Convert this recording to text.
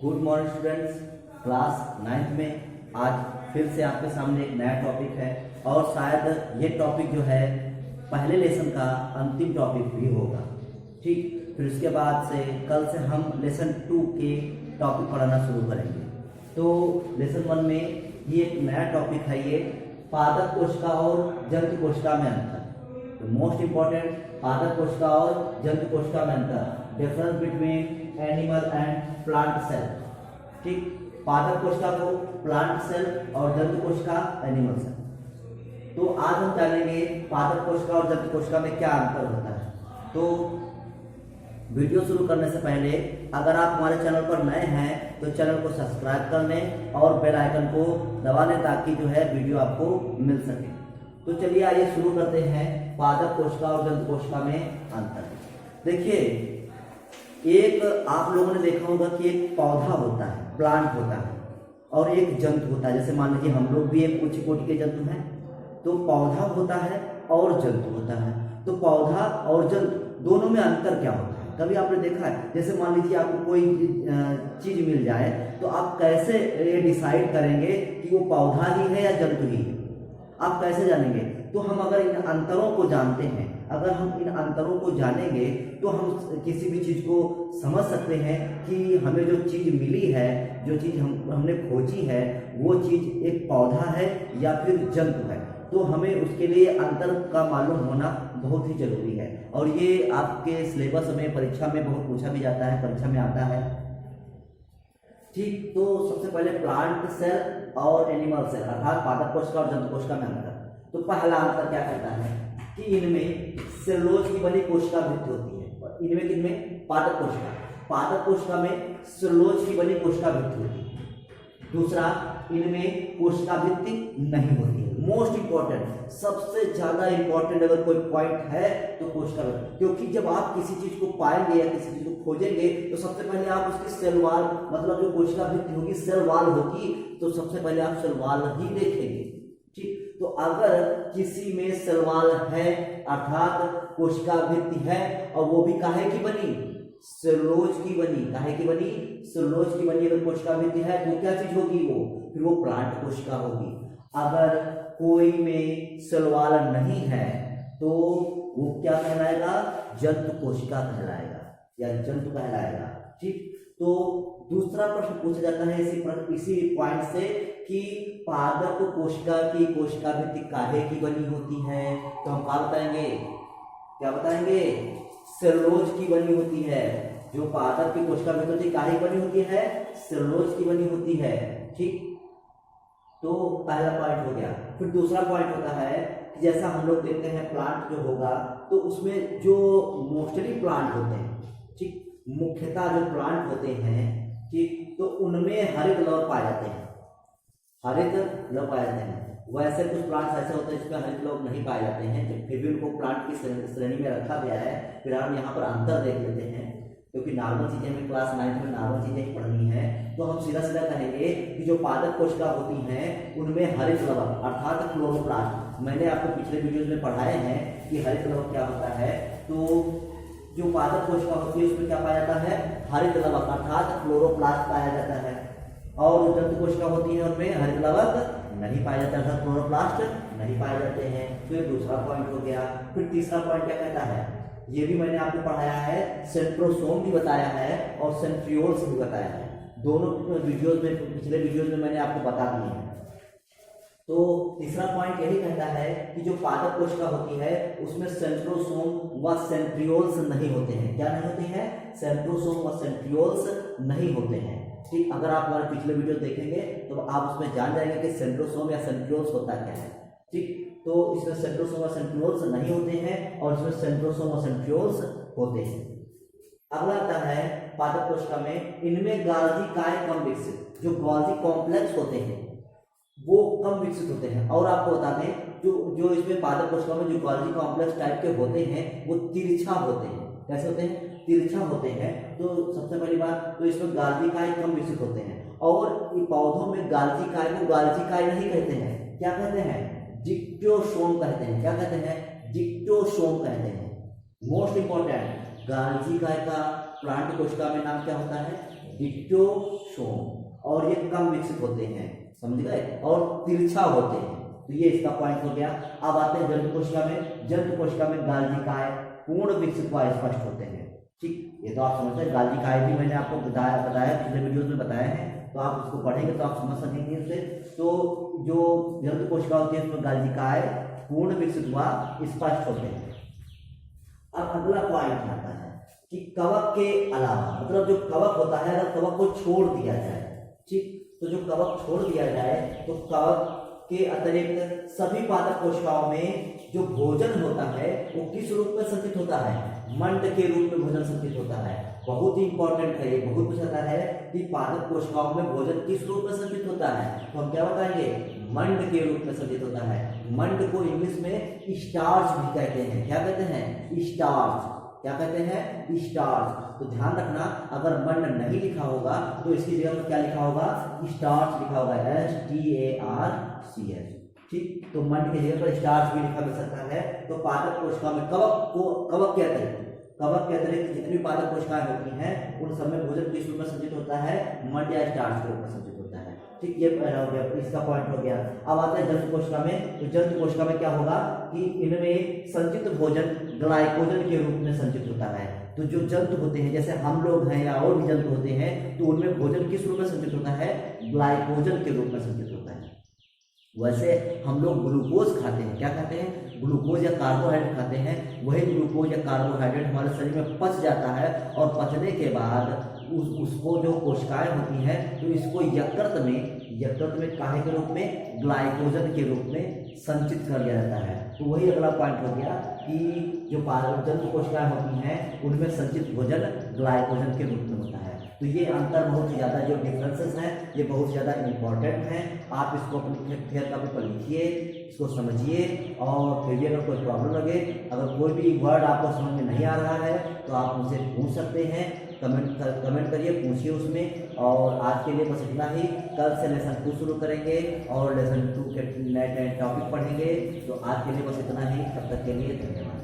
Good morning students. Class 9th में आज फिर से आपके सामने एक नया टॉपिक है और शायद ये टॉपिक जो है पहले लेसन का अंतिम टॉपिक भी होगा। ठीक, फिर उसके बाद से कल से हम लेसन 2 के टॉपिक पढ़ाना शुरू करेंगे। तो लेसन 1 में ये एक नया टॉपिक है, ये पादप कोशिका और जंतु कोशिका में अंतर। तो मोस्ट इंपॉर्टेंट, पादप कोशिका और जंतु कोशिका में अंतर, difference between animal and plant cell. ठीक, पादप कोशिका को प्लांट सेल और जंतु कोशिका एनिमल सेल। तो आज हम जानेंगे पादप कोशिका और जंतु कोशिका में क्या अंतर होता है। तो वीडियो शुरू करने से पहले अगर आप हमारे चैनल पर नए हैं तो चैनल को सब्सक्राइब कर लें और बेल आइकन को दबा लें ताकि जो है वीडियो आपको मिल सके। तो चलिए आइए शुरू करते हैं पादप कोशिका और जंतु कोशिका में अंतर। देखिए, एक आप लोगों ने देखा होगा कि एक पौधा होता है, प्लांट होता है, और एक जंतु होता है। जैसे मान लीजिए हम लोग भी एक उच्च कोटि के जंतु हैं। तो पौधा होता है और जंतु होता है। तो पौधा और जंतु दोनों में अंतर क्या होता है? कभी आपने देखा है? जैसे मान लीजिए आपको कोई चीज मिल जाए तो आप कैसे ये डिसाइड करेंगे कि वो पौधा ही है या जंतु ही है? आप कैसे जानेंगे? तो हम अगर इन अंतरों को जानते हैं, अगर हम इन अंतरों को जानेंगे तो हम किसी भी चीज को समझ सकते हैं कि हमें जो चीज मिली है, जो चीज हमने खोजी है, वो चीज एक पौधा है या फिर जंतु है। तो हमें उसके लिए अंतर का मालूम होना बहुत ही जरूरी है। और ये आपके सिलेबस में, परीक्षा में बहुत पूछा भी जाता है, परीक्षा में आता है। ठीक, तो सबसे पहले प्लांट सेल और एनिमल सेल अर्थात पादप कोशिका और जंतु कोशिका में अंतर। तो पहला अंतर क्या करता है कि इनमें सेलुलोज की बनी कोशिका भित्ति होती है। और इनमें पादप कोशिका में सेलुलोज की बनी कोशिका भित्ति होती है। दूसरा, इनमें कोशिका भित्ति नहीं होती है। मोस्ट इंपॉर्टेंट, सबसे ज्यादा इंपॉर्टेंट अगर कोई पॉइंट है तो कोशिका भित्ति। क्योंकि जब आप किसी चीज को पाएंगे या किसी चीज को खोजेंगे तो सबसे पहले आप उसकी सेल वाल, मतलब जो कोशिका भित्ति होगी, सेल वाल होगी, तो सबसे पहले आप सेल वाल ही देखेंगे। ठीक, तो अगर किसी में सेल वाल है अर्थात कोशिका भित्ति है और वो भी काहे की बनी? सेलुलोज की बनी। काहे की बनी? सेलुलोज की बनी। अगर कोशिका भित्ति है तो क्या चीज होगी? वो फिर वो प्लांट कोशिका होगी। अगर कोई में सेल वाल नहीं है तो वो क्या कहलाएगा? जंतु कोशिका कहलाएगा या जंतु कहलाएगा। ठीक, तो दूसरा प्रश्न पूछा जाता है इसी पॉइंट से कि पादप कोशिका की कोशिका भित्ति काहे की बनी होती है? तो हम क्या बताएंगे? क्या बताएंगे? सेलुलोज की बनी होती है। जो पादप की कोशिका भित्ति होती है काहे की बनी होती है? सेलुलोज की बनी होती है। ठीक, तो पहला पॉइंट हो गया। फिर दूसरा पॉइंट होता है कि जैसा हम लोग देखते हैं प्लांट जो होगा तो उसमें जो मोस्टली प्लांट होते हैं, ठीक, मुख्यतः जो प्लांट होते हैं, ठीक, तो उनमें हरित लवक पाए जाते हैं। हरित लवक पाए जाते हैं। वैसे कुछ प्लांट्स ऐसे होते हैं जिसमें हरित लवक नहीं पाए जाते हैं, फिर भी उनको प्लांट की श्रेणी में रखा गया है। फिर हम यहाँ पर अंतर देख लेते हैं, क्योंकि नॉर्मल चीजें हमें क्लास 9 में नॉर्मल चीजें ही पढ़नी है। तो हम सीधा सीधा कहेंगे कि जो पादप कोशिका होती हैं उनमें हरित लवक अर्थात क्लोरोप्लास्ट, मैंने आपको पिछले वीडियोज में पढ़ाए हैं कि हरित लवक क्या होता है। तो जो पादप कोशिका होती है उसमें क्या पाया जाता है? हरित लवक अर्थात क्लोरोप्लास्ट पाया जाता है। और जो जंतु कोशिका होती है उनमें हरित लवक नहीं पाया जाता है, क्लोरोप्लास्ट नहीं पाए जाते हैं। तो ये दूसरा पॉइंट हो गया। फिर तीसरा पॉइंट क्या कहता है? ये भी मैंने आपको पढ़ाया है, सेंट्रोसोम भी बताया है और सेंट्रियोल्स भी बताया है। दोनों वीडियोज में, पिछले वीडियोज में मैंने आपको बता दिए हैं। तो तीसरा पॉइंट यही कहता है कि जो पादप कोशिका होती है उसमें सेंट्रोसोम व सेंट्रियोल्स नहीं होते हैं। क्या नहीं होते हैं? सेंट्रोसोम व सेंट्रियोल्स नहीं होते हैं। ठीक, अगर आप हमारे पिछले वीडियो देखेंगे तो आप उसमें जान जाएंगे कि सेंट्रोसोम या सेंट्रियोल्स होता क्या है। ठीक, तो इसमें सेंट्रोसोम और सेंट्रियोल्स नहीं होते हैं और इसमें सेंट्रोसोम और सेंट्रियोल्स होते हैं। अगला आता है पादप कोशिका में इनमें गाल्जी काय कम विकसित, जो गाल्जी कॉम्प्लेक्स होते हैं वो कम विकसित होते हैं। और आपको बता दें जो इसमें पादप कोशिका में जो गाल्जी कॉम्प्लेक्स टाइप के होते हैं वो तिरछा होते हैं। कैसे होते हैं? तिरछा होते हैं। तो सबसे पहली बात तो इसमें गाल्जी काय कम विकसित होते हैं। और पौधों में गाल्जी काय को गाल्जी काय नहीं कहते हैं, क्या कहते हैं? जिक्टोसोम कहते हैं। क्या कहते हैं? जिक्टोसोम कहते हैं। मोस्ट इंपॉर्टेंट, गाल्जी काय का प्लांट कोशिका में नाम क्या होता है? डिप्टोसोम, और ये कम विकसित होते हैं, समझ गए, और तिरछा होते हैं। तो ये इसका पॉइंट हो गया। अब आते हैं जंतु कोशिका में। जंतु कोशिका में गाल्जिकाएं पूर्ण विकसित व स्पष्ट होते हैं। ठीक, ये तो आप समझते हैं। गाल्जिकाएं भी मैंने आपको बताया पिछले वीडियोस में बताया है, तो आप उसको पढ़ेंगे तो आप समझ सकेंगे उससे। तो जो जंतु कोशिका होती है उसमें गाल्जिकाएं पूर्ण विकसित व स्पष्ट होते हैं। अब अगला पॉइंट आता है कि कवक के अलावा, मतलब जो कवक होता है, अगर कवक को छोड़ दिया जाए, ठीक, तो जो कवक छोड़ दिया जाए तो कवक के अतिरिक्त सभी पादप कोशिकाओं में जो भोजन होता है वो किस रूप में संचित होता है? मंड के रूप में भोजन संचित होता है। बहुत ही इंपॉर्टेंट है, ये बहुत पूछा है कि पादप कोशिकाओं में भोजन किस रूप में संचित होता है, तो हम क्या बताएंगे? मंड के रूप में संचित होता है। मंड को इंग्लिश में स्टार्च भी कहते हैं। क्या कहते हैं? स्टार्च। क्या कहते हैं? स्टार्च। तो ध्यान रखना, अगर मंड नहीं लिखा होगा तो इसकी जगह पर क्या लिखा होगा? स्टार्च लिखा होगा, STARCH। ठीक, तो मंड की जगह पर स्टार्च भी लिखा जा सकता है। तो पादप कोशिका में कवक के अतिरिक्त जितनी पादप कोशिकाएं होती हैं उन सब में भोजन किस रूप में संचित होता है? मंड या स्टार्च के रूप में संचित होता है। ठीक, ये पहला हो गया, इसका पॉइंट हो गया। अब आते हैं जंतु कोशिका में। तो जंतु कोशिका में क्या होगा कि इनमें संचित भोजन ग्लाइकोजन के रूप में संचित होता है। तो जो जंतु होते हैं, जैसे हम लोग हैं या और भी जंतु होते हैं, तो उनमें भोजन किस रूप में संचित होता है? ग्लाइकोजन के रूप में संचित होता है। वैसे हम लोग ग्लूकोज खाते हैं, क्या खाते हैं? ग्लूकोज या कार्बोहाइड्रेट खाते हैं। वही ग्लूकोज या कार्बोहाइड्रेट हमारे शरीर में पच जाता है, और पचने के बाद उसको जो कोशिकाएं होती हैं तो इसको यकृत में काहे के रूप में? ग्लाइकोजन के रूप में संचित कर दिया जाता है। तो वही अगला पॉइंट हो गया कि जो जंतु कोशिकाएं होती हैं उनमें संचित भोजन ग्लाइकोजन के रूप में होता है। तो ये अंतर बहुत ही ज़्यादा, जो डिफरेंसेस हैं ये बहुत ज़्यादा इंपॉर्टेंट हैं। आप इसको अपनी फेयर कॉपी पर लिखिए, इसको समझिए, और फिर भी अगर कोई प्रॉब्लम लगे, अगर कोई भी वर्ड आपको समझ में नहीं आ रहा है तो आप मुझसे पूछ सकते हैं। कमेंट करिए, पूछिए उसमें। और आज के लिए बस इतना ही। कल से लेसन 2 शुरू करेंगे और लेसन 2 के नए टॉपिक पढ़ेंगे। तो आज के लिए बस इतना ही। तब तक के लिए धन्यवाद।